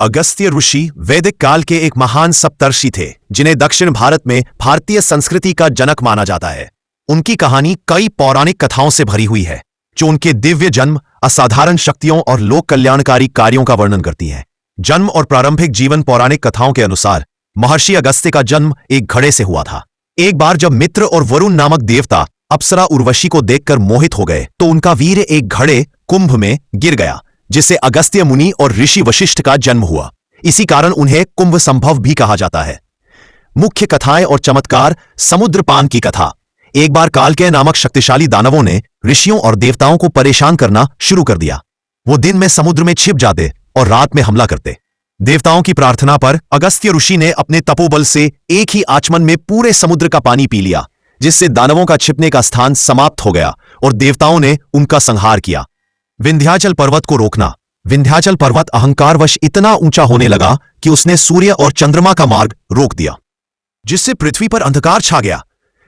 अगस्त्य ऋषि वैदिक काल के एक महान सप्तर्षि थे जिन्हें दक्षिण भारत में भारतीय संस्कृति का जनक माना जाता है। उनकी कहानी कई पौराणिक कथाओं से भरी हुई है जो उनके दिव्य जन्म, असाधारण शक्तियों और लोक कल्याणकारी कार्यों का वर्णन करती हैं। जन्म और प्रारंभिक जीवन पौराणिक कथाओं के अनुसार महर्षि अगस्त्य का जन्म एक घड़े से हुआ था। एक बार जब मित्र और वरुण नामक देवता अप्सरा उर्वशी को देखकर मोहित हो गए तो उनका वीर एक घड़े कुंभ में गिर गया, जिससे अगस्त्य मुनि और ऋषि वशिष्ठ का जन्म हुआ। इसी कारण उन्हें कुंभ संभव भी कहा जाता है। मुख्य कथाएं और चमत्कार। समुद्रपान की कथा। एक बार कालकेय नामक शक्तिशाली दानवों ने ऋषियों और देवताओं को परेशान करना शुरू कर दिया। वो दिन में समुद्र में छिप जाते और रात में हमला करते। देवताओं की प्रार्थना पर अगस्त्य ऋषि ने अपने तपोबल से एक ही आचमन में पूरे समुद्र का पानी पी लिया, जिससे दानवों का छिपने का स्थान समाप्त हो गया और देवताओं ने उनका संहार किया। विंध्याचल पर्वत को रोकना। विंध्याचल पर्वत अहंकारवश इतना ऊंचा होने लगा कि उसने सूर्य और चंद्रमा का मार्ग रोक दिया, जिससे पृथ्वी पर अंधकार छा गया।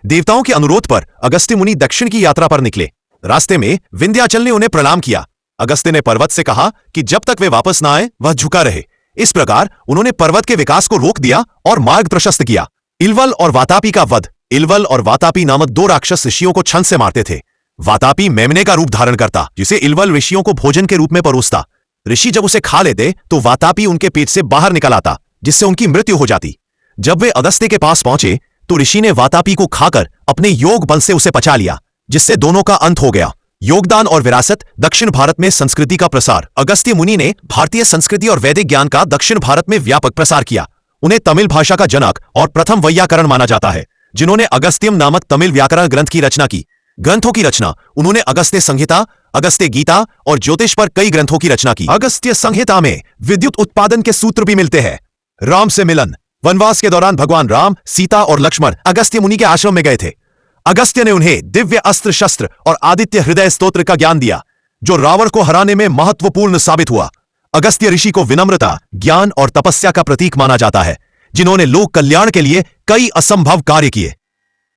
देवताओं के अनुरोध पर अगस्त्य मुनि दक्षिण की यात्रा पर निकले। रास्ते में विंध्याचल ने उन्हें प्रणाम किया। अगस्त्य ने पर्वत से कहा कि जब तक वे वापस ना आए वह झुका रहे। इस प्रकार उन्होंने पर्वत के विकास को रोक दिया और मार्ग प्रशस्त किया। इलवल और वातापी का वध। इलवल और वातापी नामक दो राक्षस ऋषियों को छंद से मारते थे। वातापी मेमने का रूप धारण करता, जिसे इलवल ऋषियों को भोजन के रूप में परोसता। ऋषि जब उसे खा लेते तो वातापी उनके पेट से बाहर निकल आता, जिससे उनकी मृत्यु हो जाती। जब वे अगस्त्य के पास पहुंचे तो ऋषि ने वातापी को खाकर अपने योग बल से उसे पचा लिया, जिससे दोनों का अंत हो गया। योगदान और विरासत। दक्षिण भारत में संस्कृति का प्रसार। अगस्त्य मुनि ने भारतीय संस्कृति और वैदिक ज्ञान का दक्षिण भारत में व्यापक प्रसार किया। उन्हें तमिल भाषा का जनक और प्रथम वैयाकरण माना जाता है, जिन्होंने अगस्त्यम नामक तमिल व्याकरण ग्रंथ की रचना की। ग्रंथों की रचना। उन्होंने अगस्त्य संहिता, अगस्त्य गीता और ज्योतिष पर कई ग्रंथों की रचना की। अगस्त्य संहिता में विद्युत उत्पादन के सूत्र भी मिलते हैं। राम से मिलन। वनवास के दौरान भगवान राम, सीता और लक्ष्मण अगस्त्य मुनि के आश्रम में गए थे। अगस्त्य ने उन्हें दिव्य अस्त्र शस्त्र और आदित्य हृदय स्तोत्र का ज्ञान दिया, जो रावण को हराने में महत्वपूर्ण साबित हुआ। अगस्त्य ऋषि को विनम्रता, ज्ञान और तपस्या का प्रतीक माना जाता है, जिन्होंने लोक कल्याण के लिए कई असंभव कार्य किए।